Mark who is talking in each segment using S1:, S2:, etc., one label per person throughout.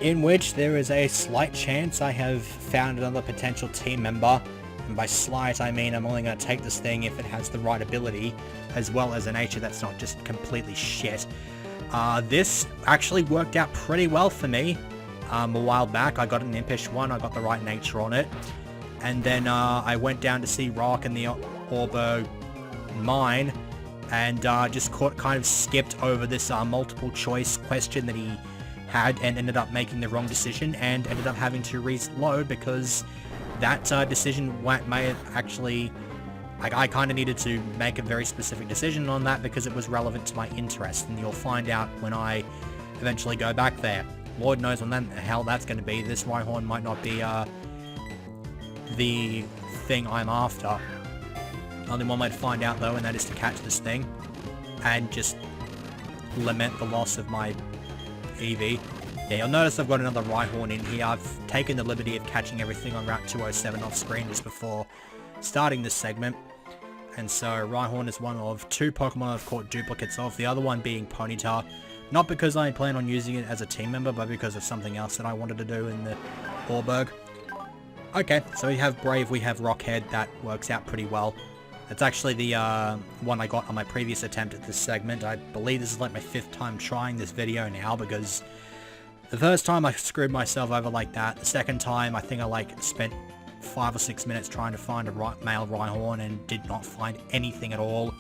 S1: in which there is a slight chance I have found another potential team member. And by slight, I mean I'm only going to take this thing if it has the right ability, as well as a nature that's not just completely shit. This actually worked out pretty well for me. A while back, I got an impish one, I got the right nature on it. And then I went down to see Rock in the Orberg mine, and just kind of skipped over this multiple choice question that he had, and ended up making the wrong decision, and ended up having to reload because that decision may have actually... I kind of needed to make a very specific decision on that because it was relevant to my interest, and you'll find out when I eventually go back there. Lord knows when the hell that's going to be. This Rhyhorn might not be the thing I'm after. Only one way to find out though, and that is to catch this thing and just lament the loss of my EV. Yeah, you'll notice I've got another Rhyhorn in here. I've taken the liberty of catching everything on Route 207 off screen just before starting this segment. And so Rhyhorn is one of two Pokemon I've caught duplicates of, the other one being Ponyta. Not because I plan on using it as a team member, but because of something else that I wanted to do in the Orberg. Okay, so we have Brave, we have Rockhead, that works out pretty well. That's actually the one I got on my previous attempt at this segment. I believe this is like my 5th time trying this video now, because the first time I screwed myself over like that. The second time I think I spent 5 or 6 minutes trying to find a male Rhyhorn and did not find anything at all.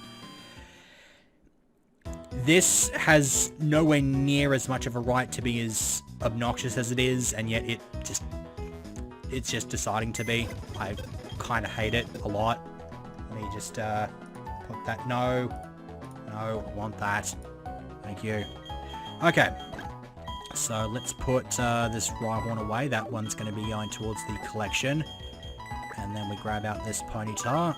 S1: This has nowhere near as much of a right to be as obnoxious as it is, and yet it's just deciding to be. I kind of hate it a lot. Let me just put that. No, I want that. Thank you. Okay, so let's put this Rhyhorn away. That one's going to be going towards the collection. And then we grab out this Ponyta.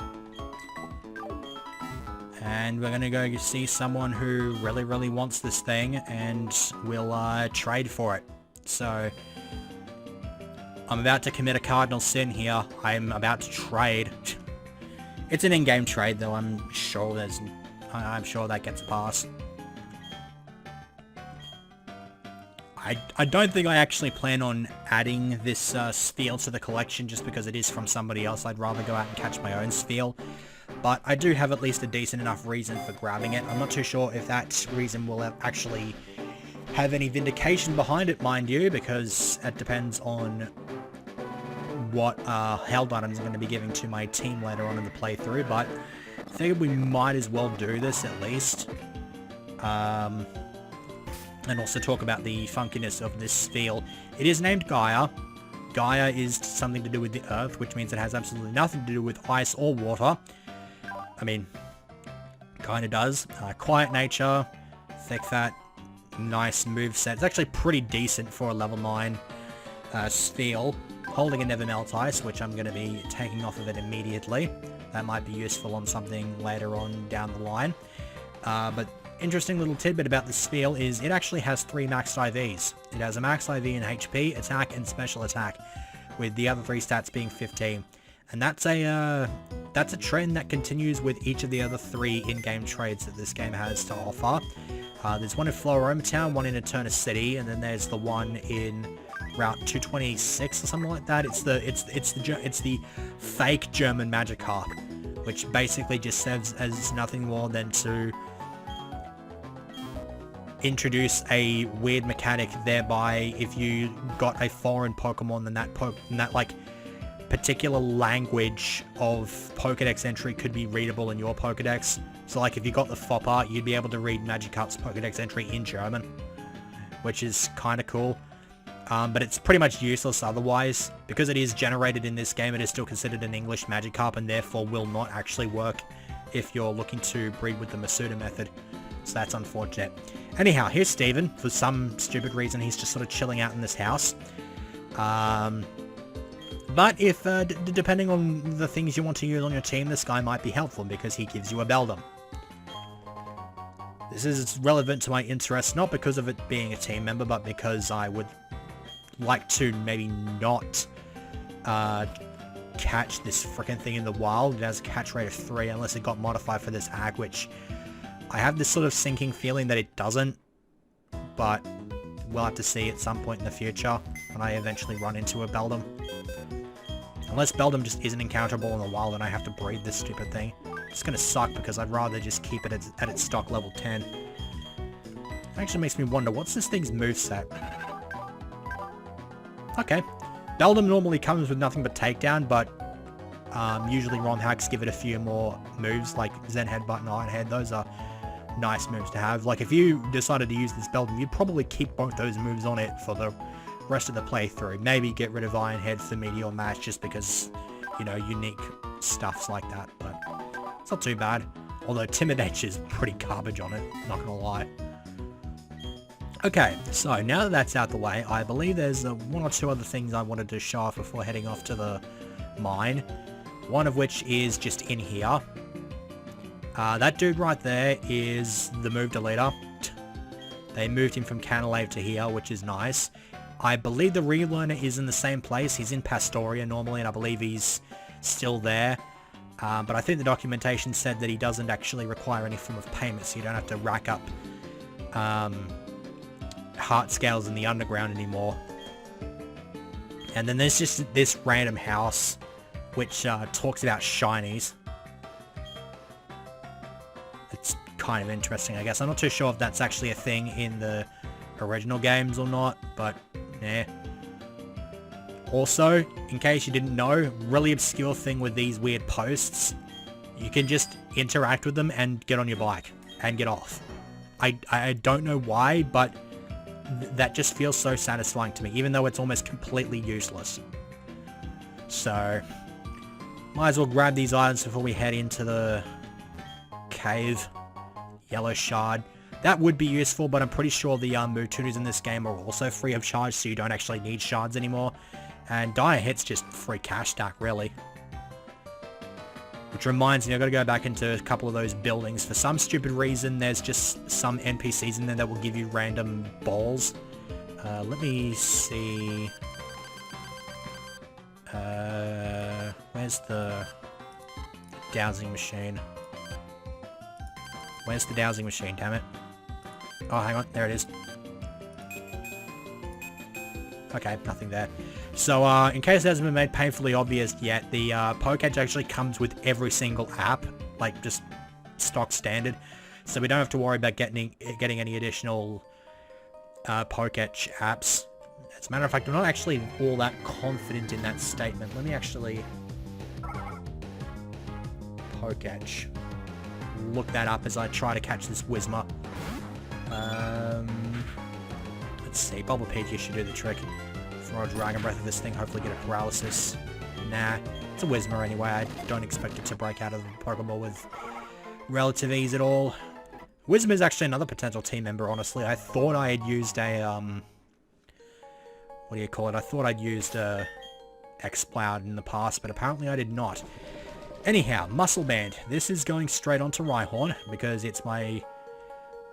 S1: And we're going to go see someone who really, really wants this thing, and we'll trade for it. So, I'm about to commit a cardinal sin here. I'm about to trade. It's an in-game trade, though. I'm sure that gets a pass. I don't think I actually plan on adding this Spheal to the collection just because it is from somebody else. I'd rather go out and catch my own Spheal. But I do have at least a decent enough reason for grabbing it. I'm not too sure if that reason will actually have any vindication behind it, mind you, because it depends on what held items I'm going to be giving to my team later on in the playthrough. But I figured we might as well do this at least. And also talk about the funkiness of this Spheal. It is named Gaia. Gaia is something to do with the Earth, which means it has absolutely nothing to do with ice or water. I mean, kind of does. Quiet nature, thick fat, nice moveset. It's actually pretty decent for a level 9 Spheal. Holding a Never Melt Ice, which I'm going to be taking off of it immediately. That might be useful on something later on down the line. But interesting little tidbit about this Spheal is it actually has 3 maxed IVs. It has a max IV in HP, attack, and special attack, with the other 3 stats being 15. And that's a trend that continues with each of the other 3 in-game trades that this game has to offer. There's one in Floroma Town, one in Eterna City, and then there's the one in Route 226 or something like that. It's the fake German Magikarp, which basically just serves as nothing more than to introduce a weird mechanic, thereby if you got a foreign Pokemon, then that like particular language of Pokedex entry could be readable in your Pokedex. So like if you got the Fopper, you'd be able to read Magikarp's Pokedex entry in German, which is kind of cool. But it's pretty much useless otherwise. Because it is generated in this game, it is still considered an English Magikarp and therefore will not actually work if you're looking to breed with the Masuda method. So that's unfortunate. Anyhow, here's Steven. For some stupid reason, he's just sort of chilling out in this house. But if, depending on the things you want to use on your team, this guy might be helpful because he gives you a Beldum. This is relevant to my interests, not because of it being a team member, but because I would like to maybe not catch this frickin' thing in the wild. It has a catch rate of 3 unless it got modified for this ag, which I have this sort of sinking feeling that it doesn't, but we'll have to see at some point in the future when I eventually run into a Beldum. Unless Beldum just isn't encounterable in the wild and I have to breed this stupid thing. It's gonna suck because I'd rather just keep it at its stock level 10. Actually makes me wonder, what's this thing's moveset? Okay. Beldum normally comes with nothing but takedown, but usually ROM hacks give it a few more moves, like Zen Headbutt and Iron Head. Those are nice moves to have. Like, if you decided to use this Beldum, you'd probably keep both those moves on it for the rest of the playthrough. Maybe get rid of Iron Head for Meteor Mash just because, you know, unique stuffs like that, but it's not too bad. Although Timid H is pretty garbage on it, not gonna lie. Okay, so now that that's out the way, I believe there's one or two other things I wanted to show off before heading off to the mine. One of which is just in here. That dude right there is the move deleter. They moved him from Canalave to here, which is nice. I believe the relearner is in the same place. He's in Pastoria normally, and I believe he's still there. But I think the documentation said that he doesn't actually require any form of payment, so you don't have to rack up heart scales in the underground anymore. And then there's just this random house which talks about shinies. It's kind of interesting, I guess. I'm not too sure if that's actually a thing in the original games or not, but yeah. Also, in case you didn't know, really obscure thing with these weird posts, you can just interact with them and get on your bike and get off. I don't know why, but that just feels so satisfying to me, even though it's almost completely useless. So, might as well grab these items before we head into the cave. Yellow shard. That would be useful, but I'm pretty sure the move tuners in this game are also free of charge, so you don't actually need shards anymore. And Dire Hit's just free cash stack, really. Which reminds me, I've got to go back into a couple of those buildings. For some stupid reason, there's just some NPCs in there that will give you random balls. Let me see. Where's the dowsing machine? Where's the dowsing machine, damn it? Oh, hang on, there it is. Okay, nothing there. So, in case it hasn't been made painfully obvious yet, the Pokédex actually comes with every single app, like just stock standard. So we don't have to worry about getting any additional Pokédex apps. As a matter of fact, I'm not actually all that confident in that statement. Let me actually Pokédex. Look that up as I try to catch this Whismur. Let's see, Bulbapedia should do the trick. Throw a Dragon Breath at this thing, hopefully get a paralysis. Nah, it's a Whismur anyway. I don't expect it to break out of the Pokeball with relative ease at all. Whismur is actually another potential team member, honestly. I thought I had used a, what do you call it? I thought I'd used a Exploud in the past, but apparently I did not. Anyhow, Muscle Band. This is going straight onto Rhyhorn, because it's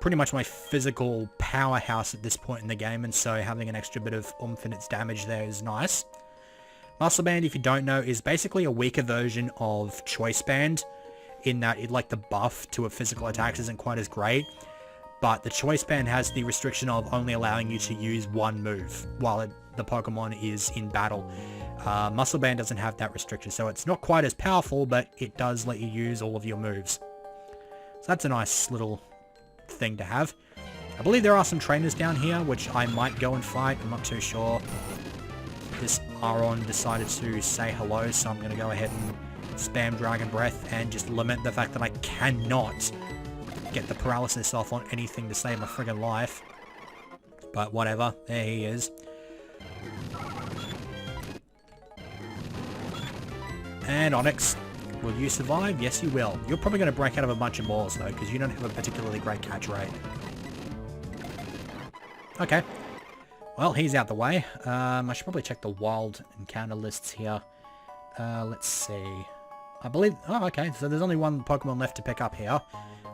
S1: pretty much my physical powerhouse at this point in the game, and so having an extra bit of oomph in its damage there is nice. Muscle Band, if you don't know, is basically a weaker version of Choice Band, in that the buff to a physical attacks isn't quite as great, but the Choice Band has the restriction of only allowing you to use one move while the Pokemon is in battle. Muscle Band doesn't have that restriction, so it's not quite as powerful, but it does let you use all of your moves. So that's a nice little thing to have. I believe there are some trainers down here, which I might go and fight. I'm not too sure. This Aron decided to say hello, so I'm going to go ahead and spam Dragon Breath and just lament the fact that I cannot get the paralysis off on anything to save my friggin' life. But whatever, there he is. And Onyx, will you survive? Yes, you will. You're probably going to break out of a bunch of balls, though, because you don't have a particularly great catch rate. Okay. Well, he's out the way. I should probably check the wild encounter lists here. Let's see. I believe... Oh, okay. So there's only one Pokemon left to pick up here.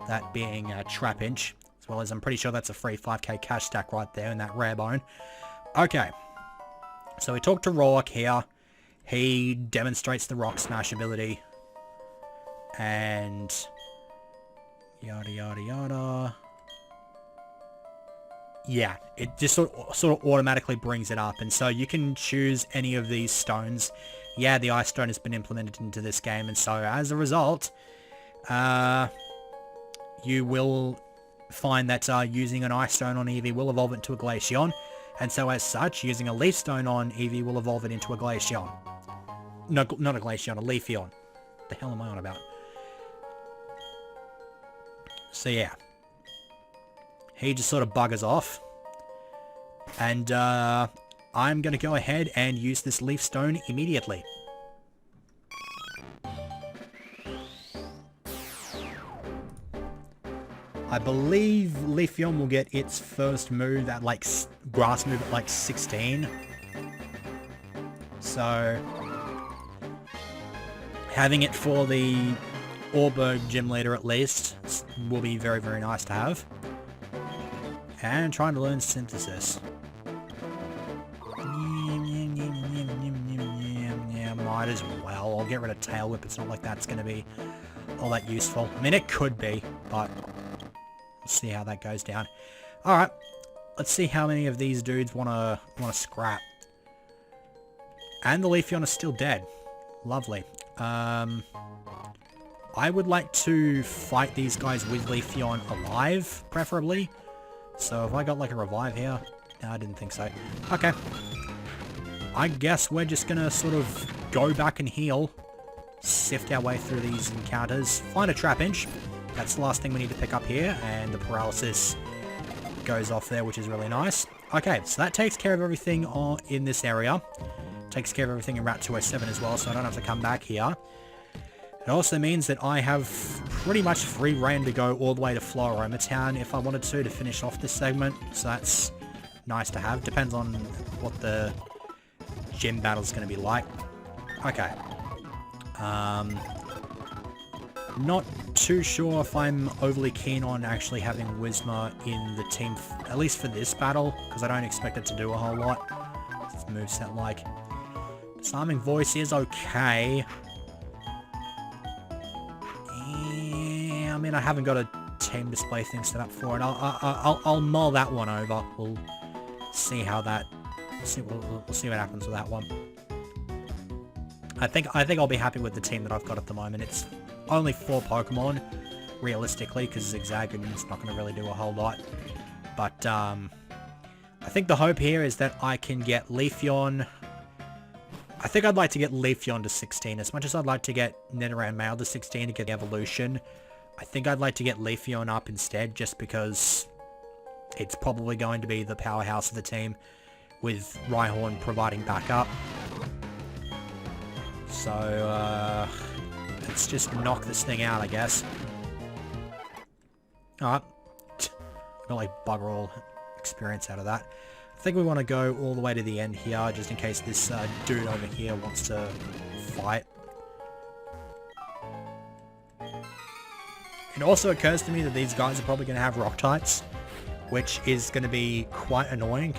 S1: That being Trapinch. As well as I'm pretty sure that's a free 5k cash stack right there in that rare bone. Okay. So we talked to Roark here. He demonstrates the Rock Smash ability. And... yada yada yada. yeah, it just sort of automatically brings it up. And so you can choose any of these stones. Yeah, the ice stone has been implemented into this game, and so as a result, you will find that using an ice stone on Eevee will evolve it into a Glaceon, and so as such, using a leaf stone on Eevee will evolve it into a Glaceon. No, not a Glaceon, a Leafeon. What the hell am I on about? So yeah. He just sort of buggers off. And I'm going to go ahead and use this leaf stone immediately. I believe Leafeon will get its first move at like grass move at like 16. So having it for the Orberg gym leader at least will be very, very nice to have. And trying to learn synthesis. Yeah, might as well. I'll get rid of Tail Whip. It's not like that's going to be all that useful. I mean, it could be, but we'll see how that goes down. Alright, let's see how many of these dudes wanna scrap. And the Leafeon is still dead. Lovely. I would like to fight these guys with Leafeon alive, preferably. So if I got like a revive here... No, I didn't think so. Okay. I guess we're just gonna sort of go back and heal. Sift our way through these encounters. Find a Trap Inch. That's the last thing we need to pick up here, and the paralysis goes off there, which is really nice. Okay, so that takes care of everything in this area. Takes care of everything in Route 207 as well, so I don't have to come back here. It also means that I have pretty much free reign to go all the way to Floroma Town if I wanted to finish off this segment, so that's nice to have. Depends on what the gym battle's going to be like. Okay. Not too sure if I'm overly keen on actually having Whismur in the team, at least for this battle, because I don't expect it to do a whole lot. What's the moveset like? Disarming Voice is okay. Yeah, I mean, I haven't got a team display thing set up for it. I'll mull that one over. We'll see how that... We'll see what happens with that one. I think I'll be happy with the team that I've got at the moment. It's only 4 Pokemon, realistically, because Zigzagoon's not going to really do a whole lot. But, I think the hope here is that I can get Leafeon... I think I'd like to get Leafeon to 16. As much as I'd like to get Nidoran Male to 16 to get the evolution, I think I'd like to get Leafeon up instead, just because it's probably going to be the powerhouse of the team, with Rhyhorn providing backup. So, let's just knock this thing out, I guess. Alright. Got like bugger all experience out of that. I think we want to go all the way to the end here, just in case this dude over here wants to fight. It also occurs to me that these guys are probably going to have rock types, which is going to be quite annoying.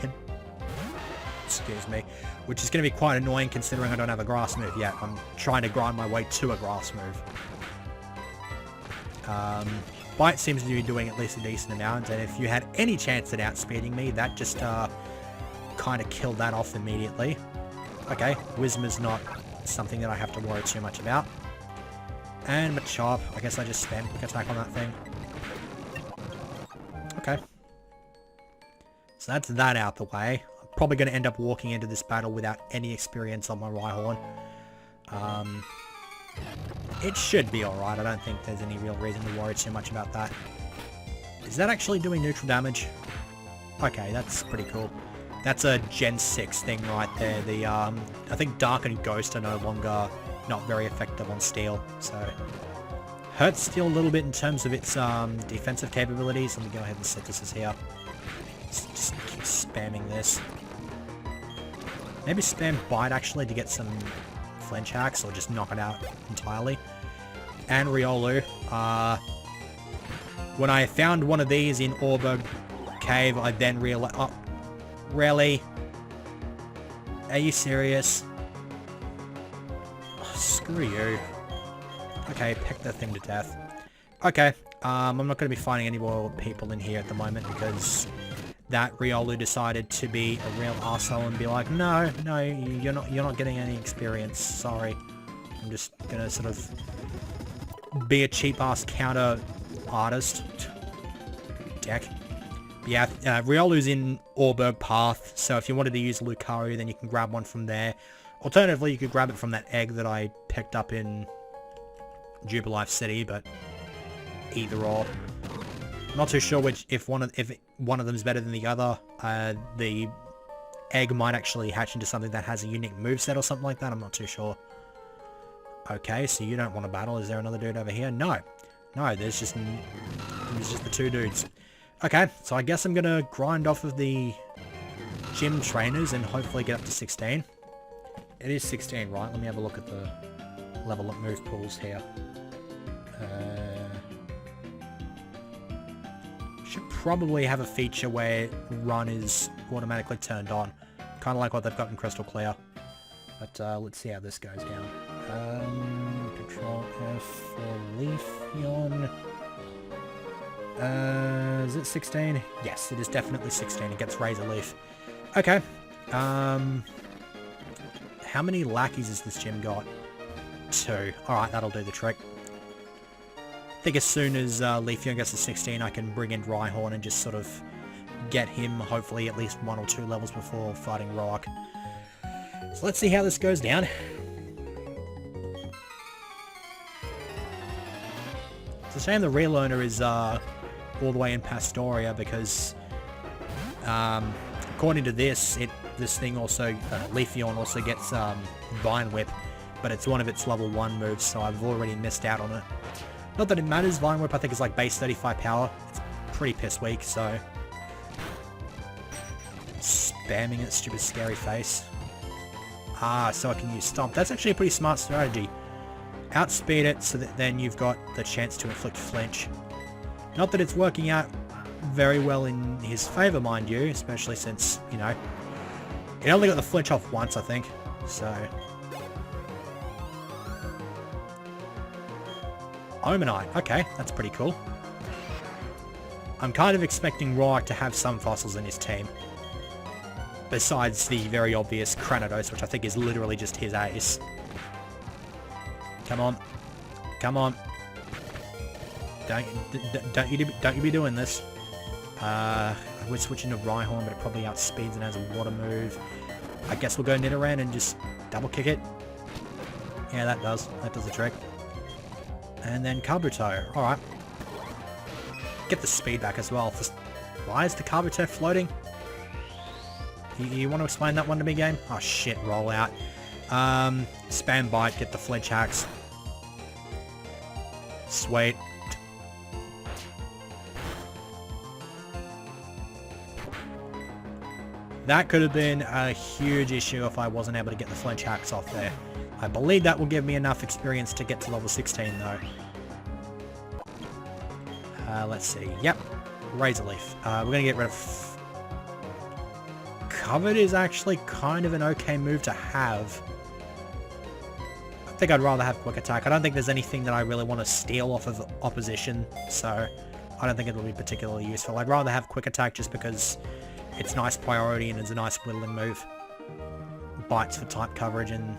S1: Excuse me. Which is going to be quite annoying considering I don't have a grass move yet. I'm trying to grind my way to a grass move. Bite seems to be doing at least a decent amount, and if you had any chance at outspeeding me, that just kind of killed that off immediately. Okay, Whismer's not something that I have to worry too much about. And Machop, I guess I just spam quick attack on that thing. Okay. So that's that out the way. I'm probably going to end up walking into this battle without any experience on my Rhyhorn. It should be alright. I don't think there's any real reason to worry too much about that. Is that actually doing neutral damage? Okay, that's pretty cool. That's a Gen 6 thing right there. The I think Dark and Ghost are no longer not very effective on Steel, so... Hurts Steel a little bit in terms of its defensive capabilities. Let me go ahead and set this here. Just keep spamming this. Maybe spam Bite actually to get some flinch hacks, or just knock it out entirely. And Riolu. When I found one of these in Orberg Cave, I then realized... Oh, really? Are you serious? Oh, screw you. Okay, peck that thing to death. Okay, I'm not going to be finding any more people in here at the moment because that Riolu decided to be a real arsehole and be like, no, you're not getting any experience. Sorry. I'm just gonna sort of be a cheap-ass counter artist. Deck. Yeah, Riolu's in Orberg Path, so if you wanted to use Lucario, then you can grab one from there. Alternatively, you could grab it from that egg that I picked up in Jubilife City, but either or. Not too sure if one of them is better than the other. The egg might actually hatch into something that has a unique moveset or something like that. I'm not too sure. Okay, so you don't want to battle. Is there another dude over here? No. No, there's just the two dudes. Okay, so I guess I'm going to grind off of the gym trainers and hopefully get up to 16. It is 16, right? Let me have a look at the level up move pools here. Should probably have a feature where run is automatically turned on. Kind of like what they've got in Crystal Clear. But let's see how this goes down. Control F for Leafeon. Is it 16? Yes, it is definitely 16. It gets Razor Leaf. Okay. How many lackeys has this gym got? 2. Alright, that'll do the trick. I think as soon as Leafeon gets to 16, I can bring in Rhyhorn and just sort of get him, hopefully, at least 1 or 2 levels before fighting Rock. So let's see how this goes down. It's a shame the relearner is all the way in Pastoria because, according to this thing also, Leafeon also gets Vine Whip, but it's one of its level 1 moves, so I've already missed out on it. Not that it matters, Vine Whip I think is like base 35 power. It's pretty piss weak, so... Spamming its stupid scary face. Ah, so I can use Stomp. That's actually a pretty smart strategy. Outspeed it so that then you've got the chance to inflict flinch. Not that it's working out very well in his favour, mind you, especially since, you know, it only got the flinch off once, I think, so... Omanite, okay, that's pretty cool. I'm kind of expecting Roark to have some fossils in his team. Besides the very obvious Cranidos, which I think is literally just his ace. Come on. Come on. Don't you be doing this. We're switching to Rhyhorn, but it probably outspeeds and has a water move. I guess we'll go Nidoran and just double kick it. Yeah, that does the trick. And then Kabuto. Alright. Get the speed back as well. Why is the Kabuto floating? You want to explain that one to me, game? Oh shit, roll out. Spam Bite, get the Flinch Hacks. Sweet. That could have been a huge issue if I wasn't able to get the Flinch Hacks off there. I believe that will give me enough experience to get to level 16 though. Let's see. Yep. Razor Leaf. We're going to get rid of... Covered is actually kind of an okay move to have. I think I'd rather have Quick Attack. I don't think there's anything that I really want to steal off of opposition, so I don't think it'll be particularly useful. I'd rather have Quick Attack just because it's nice priority and it's a nice whittling move. Bites for type coverage and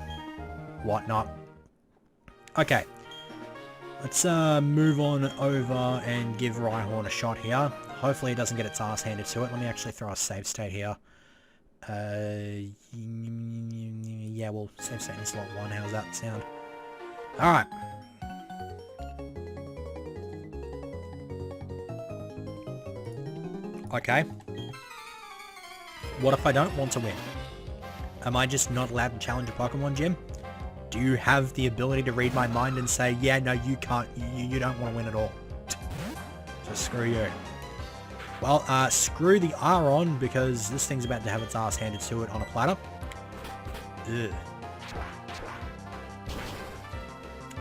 S1: whatnot. Okay. Let's move on over and give Rhyhorn a shot here. Hopefully it doesn't get its ass handed to it. Let me actually throw a save state here. Yeah, we'll save state in slot 1. How's that sound? Alright. Okay. What if I don't want to win? Am I just not allowed to challenge a Pokemon gym? Do you have the ability to read my mind and say, yeah, no, you can't, you don't want to win at all? So screw you. Well, screw the Aron, because this thing's about to have its ass handed to it on a platter. Ugh.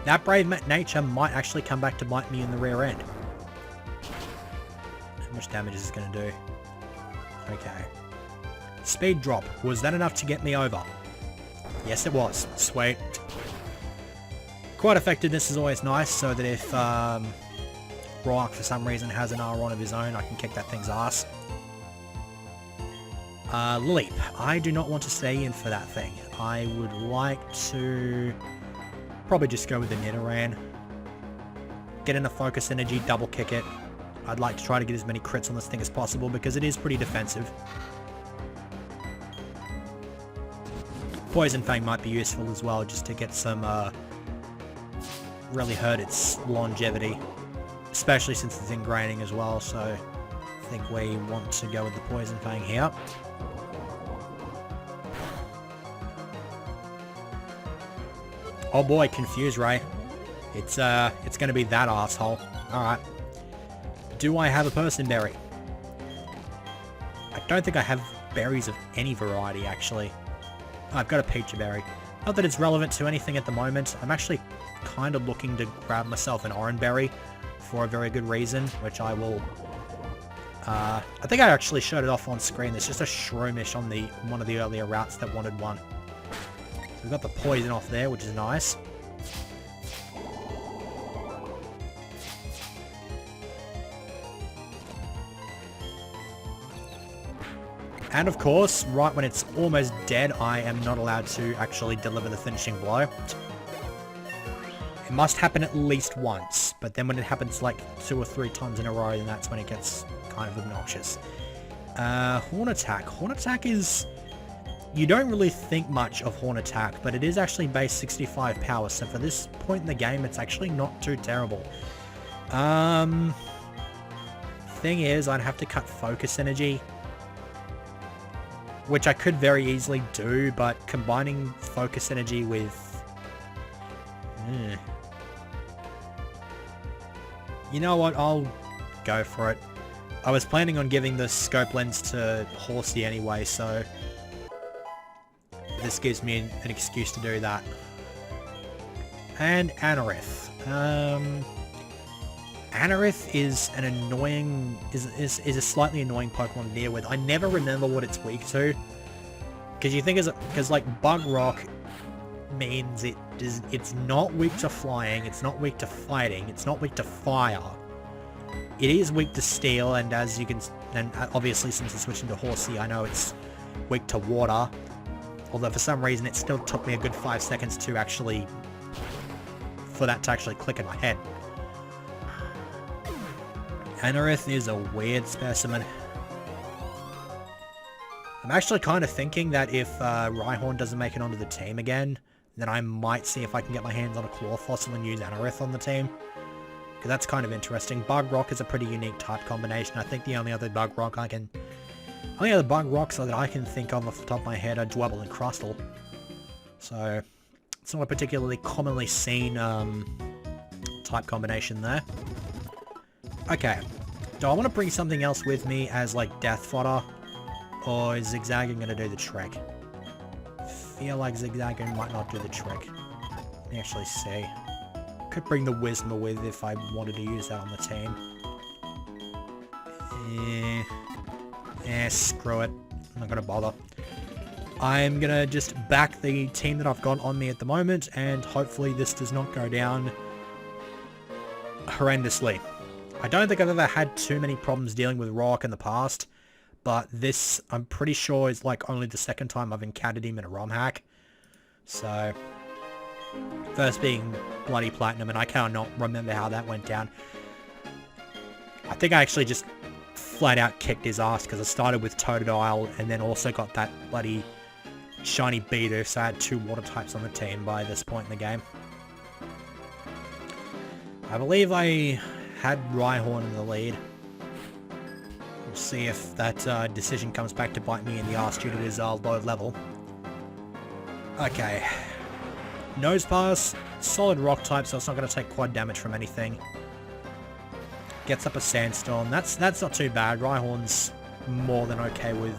S1: That brave nature might actually come back to bite me in the rear end. How much damage is this going to do? Okay. Speed drop. Was that enough to get me over? Yes, it was. Sweet. Quite effectiveness is always nice, so that if Rock for some reason has an Aron of his own, I can kick that thing's ass. Leap. I do not want to stay in for that thing. I would like to probably just go with the Nidoran. Get in a focus energy, double kick it. I'd like to try to get as many crits on this thing as possible because it is pretty defensive. Poison Fang might be useful as well, just to get some, really hurt its longevity. Especially since it's ingraining as well, so I think we want to go with the Poison Fang here. Oh boy, Confuse Ray. It's gonna be that asshole. Alright. Do I have a Person Berry? I don't think I have berries of any variety, actually. Oh, I've got a Peach Berry. Not that it's relevant to anything at the moment. I'm actually kind of looking to grab myself an Orange Berry for a very good reason, which I will... I think I actually showed it off on screen. There's just a Shroomish on one of the earlier routes that wanted one. We've got the poison off there, which is nice. And of course, right when it's almost dead, I am not allowed to actually deliver the finishing blow. It must happen at least once, but then when it happens like 2 or 3 times in a row, then that's when it gets kind of obnoxious. Horn Attack. Horn Attack is... You don't really think much of Horn Attack, but it is actually base 65 power, so for this point in the game, it's actually not too terrible. Thing is, I'd have to cut Focus Energy, which I could very easily do, but combining Focus Energy with... You know what, I'll go for it. I was planning on giving the Scope Lens to Horsey anyway, so... This gives me an excuse to do that. And Anorith. Anorith is an annoying... is a slightly annoying Pokemon to deal with. I never remember what it's weak to. Because you think because like Bug Rock means it's not weak to flying, it's not weak to fighting, it's not weak to fire. It is weak to steel, and as you can... And obviously since it's switching to Horsey, I know it's weak to water. Although for some reason it still took me a good 5 seconds to actually... for that to actually click in my head. Anorith is a weird specimen. I'm actually kind of thinking that if Rhyhorn doesn't make it onto the team again, then I might see if I can get my hands on a Claw Fossil and use Anorith on the team. Because that's kind of interesting. Bug Rock is a pretty unique type combination. I think the only other Bug Rocks that I can think of off the top of my head are Dwebble and Crustle. So, it's not a particularly commonly seen type combination there. Okay, do I want to bring something else with me as like Death Fodder? Or is Zigzagoon going to do the trick? I feel like Zigzagoon might not do the trick. Let me actually see. Could bring the Whismur with if I wanted to use that on the team. Screw it. I'm not going to bother. I'm going to just back the team that I've got on me at the moment, and hopefully this does not go down horrendously. I don't think I've ever had too many problems dealing with Rock in the past, but this, I'm pretty sure, is like only the second time I've encountered him in a ROM hack. So, first being Bloody Platinum, and I cannot remember how that went down. I think I actually just flat out kicked his ass because I started with Totodile and then also got that bloody shiny Beedoo, so I had 2 water types on the team by this point in the game. I believe I had Rhyhorn in the lead. We'll see if that decision comes back to bite me in the ass due to his low level. Okay. Nose Pass, solid rock type, so it's not going to take quad damage from anything. Gets up a Sandstorm. That's not too bad. Rhyhorn's more than okay with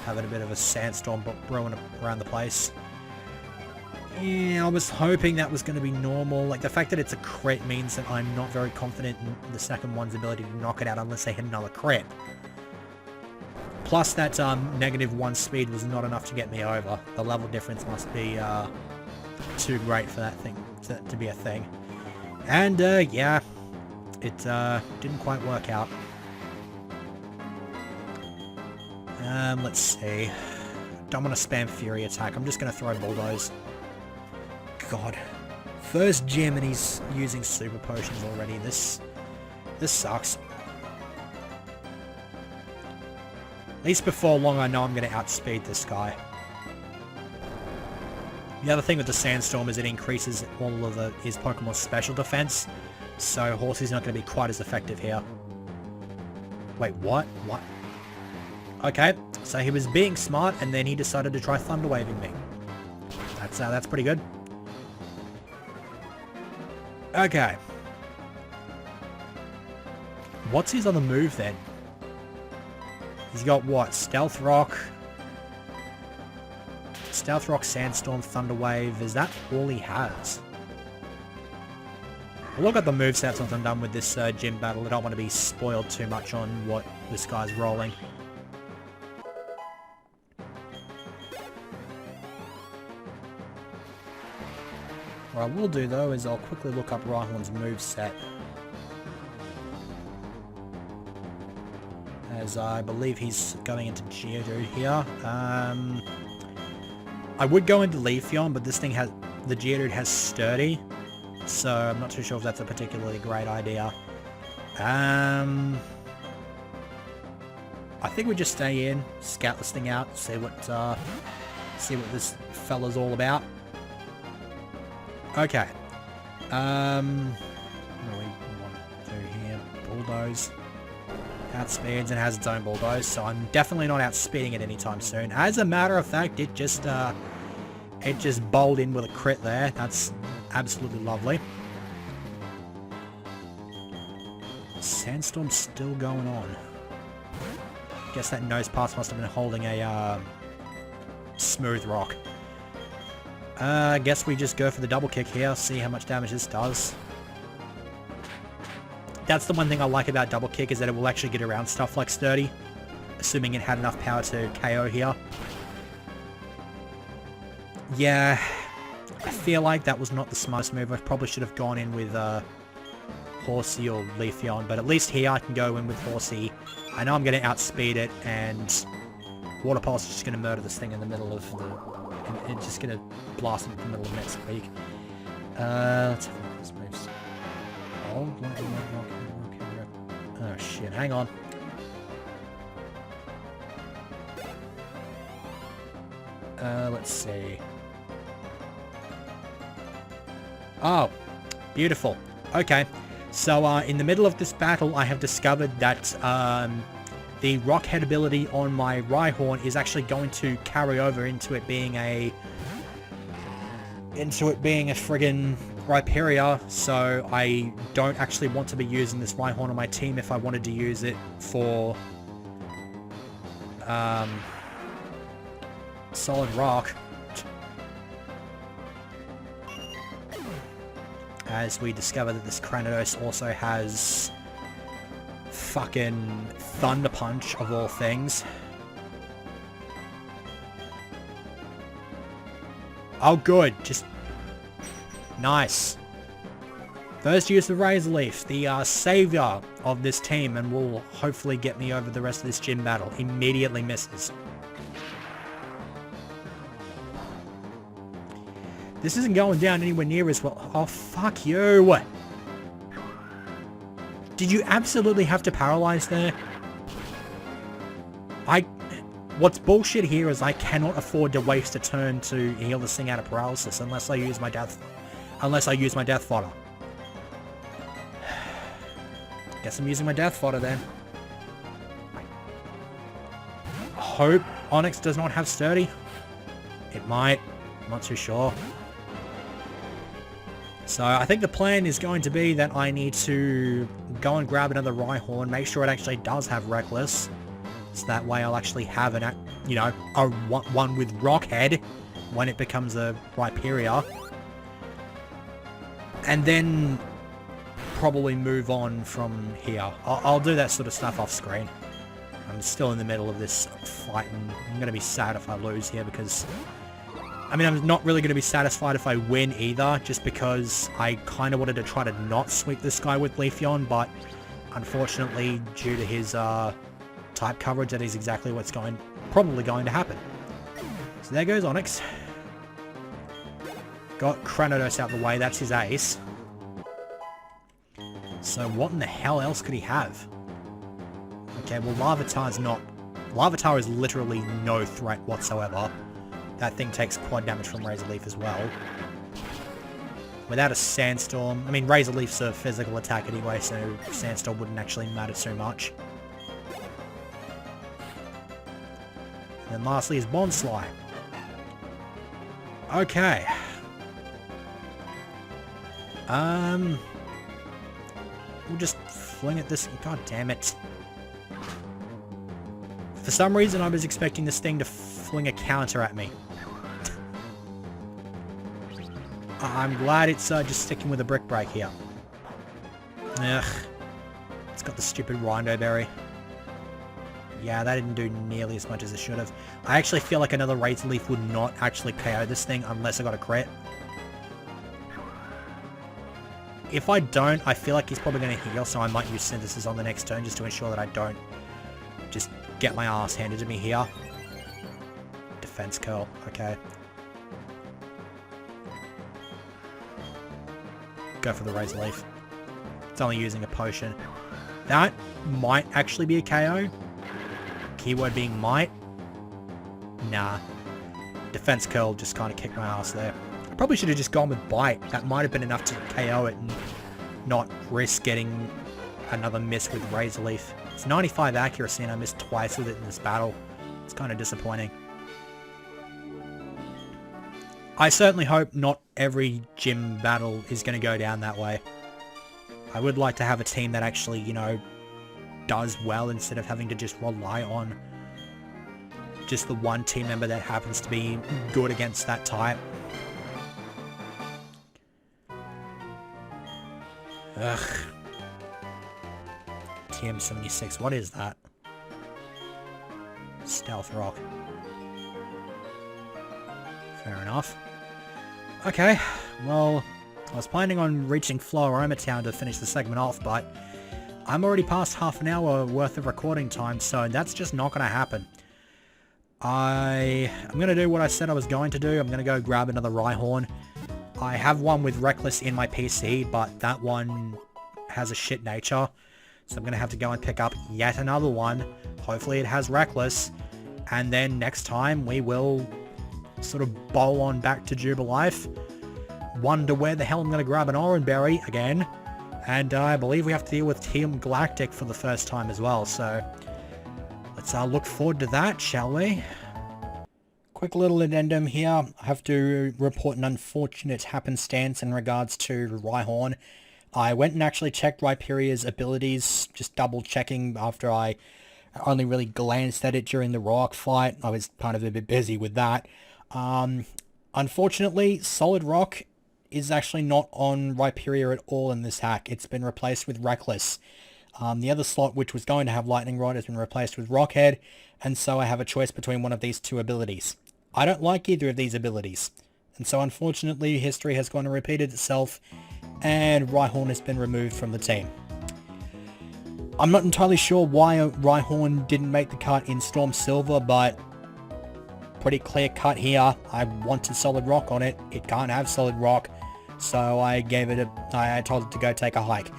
S1: having a bit of a Sandstorm brewing around the place. Yeah, I was hoping that was going to be normal. Like, the fact that it's a crit means that I'm not very confident in the second one's ability to knock it out unless they hit another crit. Plus, that -1 speed was not enough to get me over. The level difference must be too great for that thing to be a thing. And, yeah, it didn't quite work out. Let's see. Don't want to spam Fury attack. I'm just going to throw Bulldoze. God. First gym and he's using super potions already. This sucks. At least before long I know I'm going to outspeed this guy. The other thing with the Sandstorm is it increases all of his Pokemon's special defense. So Horse's not going to be quite as effective here. Wait, what? What? Okay, so he was being smart and then he decided to try Thunder Waving me. That's pretty good. Okay. What's his other move then? He's got what? Stealth Rock, Sandstorm, Thunder Wave. Is that all he has? I'll look at the movesets once I'm done with this gym battle. I don't want to be spoiled too much on what this guy's rolling. What I will do though is I'll quickly look up Rhyhorn's moveset, as I believe he's going into Geodude here. I would go into Leafeon, but this thing has, the Geodude has Sturdy, so I'm not too sure if that's a particularly great idea. I think we just stay in, scout this thing out, see what this fella's all about. Okay. What do we want to do here? Bulldoze. Outspeeds and has its own Bulldoze, so I'm definitely not outspeeding it anytime soon. As a matter of fact, it just bowled in with a crit there. That's absolutely lovely. Sandstorm's still going on. Guess that nose pass must have been holding a smooth rock. I guess we just go for the double kick here, see how much damage this does. That's the one thing I like about double kick, is that it will actually get around stuff like Sturdy, assuming it had enough power to KO here. Yeah, I feel like that was not the smartest move. I probably should have gone in with Horsey or Leafeon, but at least here I can go in with Horsey. I know I'm going to outspeed it, and Water Pulse is just going to murder this thing in the middle of the... It's just going to blast him in the middle of next week. Let's have a look at this moves. Oh shit, hang on. Let's see. Oh, beautiful. Okay, so in the middle of this battle I have discovered that the Rock Head ability on my Rhyhorn is actually going to carry over into it being a friggin' Rhyperior, so I don't actually want to be using this Rhyhorn on my team if I wanted to use it for Solid Rock. As we discover that this Cranidos also has fucking Thunder Punch, of all things. Oh good, just nice. First use of Razor Leaf, the savior of this team, and will hopefully get me over the rest of this gym battle. Immediately misses. This isn't going down anywhere near as well. Oh fuck you. Did you absolutely have to paralyze there? What's bullshit here is I cannot afford to waste a turn to heal this thing out of paralysis unless I use my death fodder. Guess I'm using my death fodder then. Hope Onyx does not have Sturdy. It might. I'm not too sure. So I think the plan is going to be that I need to go and grab another Rhyhorn, make sure it actually does have Reckless. So that way I'll actually have an, one with Rock Head when it becomes a Rhyperior. And then probably move on from here. I'll do that sort of stuff off screen. I'm still in the middle of this fight, and I'm going to be sad if I lose here because... I mean, I'm not really going to be satisfied if I win either, just because I kind of wanted to try to not sweep this guy with Leafeon, but unfortunately, due to his type coverage, that is exactly what's going probably going to happen. So there goes Onyx. Got Kranodos out of the way, that's his ace. So what in the hell else could he have? Okay, well Larvitar's not... Larvitar is literally no threat whatsoever. That thing takes quad damage from Razor Leaf as well. Without a Sandstorm... I mean, Razor Leaf's a physical attack anyway, so Sandstorm wouldn't actually matter too much. And then lastly is Bonsly. Okay. We'll just fling at this... God damn it. For some reason, I was expecting this thing to fling a counter at me. I'm glad it's just sticking with a Brick Break here. Ugh. It's got the stupid Rindo Berry. Yeah, that didn't do nearly as much as it should have. I actually feel like another Razor Leaf would not actually KO this thing unless I got a crit. If I don't, I feel like he's probably going to heal, so I might use Synthesis on the next turn just to ensure that I don't just get my ass handed to me here. Defense Curl, okay. Go for the Razor Leaf. It's only using a potion. That might actually be a KO. Keyword being might. Nah. Defense Curl just kind of kicked my ass there. I probably should have just gone with Bite. That might have been enough to KO it and not risk getting another miss with Razor Leaf. It's 95 accuracy and I missed twice with it in this battle. It's kind of disappointing. I certainly hope not every gym battle is going to go down that way. I would like to have a team that actually, you know, does well instead of having to just rely on just the one team member that happens to be good against that type. Ugh. TM76, what is that? Stealth Rock. Fair enough. Okay, well, I was planning on reaching Floaroma Town to finish the segment off, but I'm already past half an hour worth of recording time, so that's just not going to happen. I'm going to do what I said I was going to do. I'm going to go grab another Rhyhorn. I have one with Reckless in my PC, but that one has a shit nature. So I'm going to have to go and pick up yet another one. Hopefully it has Reckless. And then next time we will sort of bowl on back to Jubilife. Wonder where the hell I'm going to grab an Oranberry again. And I believe we have to deal with Team Galactic for the first time as well. So let's look forward to that, shall we? Quick little addendum here. I have to report an unfortunate happenstance in regards to Rhyhorn. I went and actually checked Rhyperia's abilities, just double checking after I only really glanced at it during the Rock fight. I was kind of a bit busy with that. Unfortunately, Solid Rock is actually not on Rhyperia at all in this hack. It's been replaced with Reckless. The other slot, which was going to have Lightning Rod, has been replaced with Rockhead, and so I have a choice between one of these two abilities. I don't like either of these abilities, and so unfortunately history has gone and repeated itself, and Rhyhorn has been removed from the team. I'm not entirely sure why Rhyhorn didn't make the cut in Storm Silver, but pretty clear cut here. I wanted Solid Rock on it. It can't have Solid Rock, so I told it to go take a hike.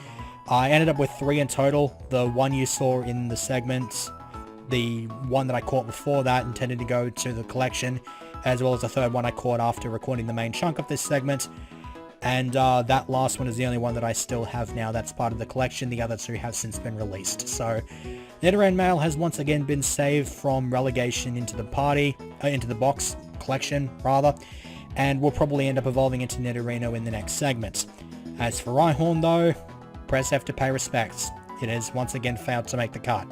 S1: I ended up with 3 in total. The one you saw in the segment, the one that I caught before that intended to go to the collection, as well as the third one I caught after recording the main chunk of this segment. And that last one is the only one that I still have now that's part of the collection. The other 2 have since been released. So Nidoran Mail has once again been saved from relegation into the box collection rather, and will probably end up evolving into Nidorino in the next segment. As for Rhyhorn though, press F to pay respects. It has once again failed to make the cut.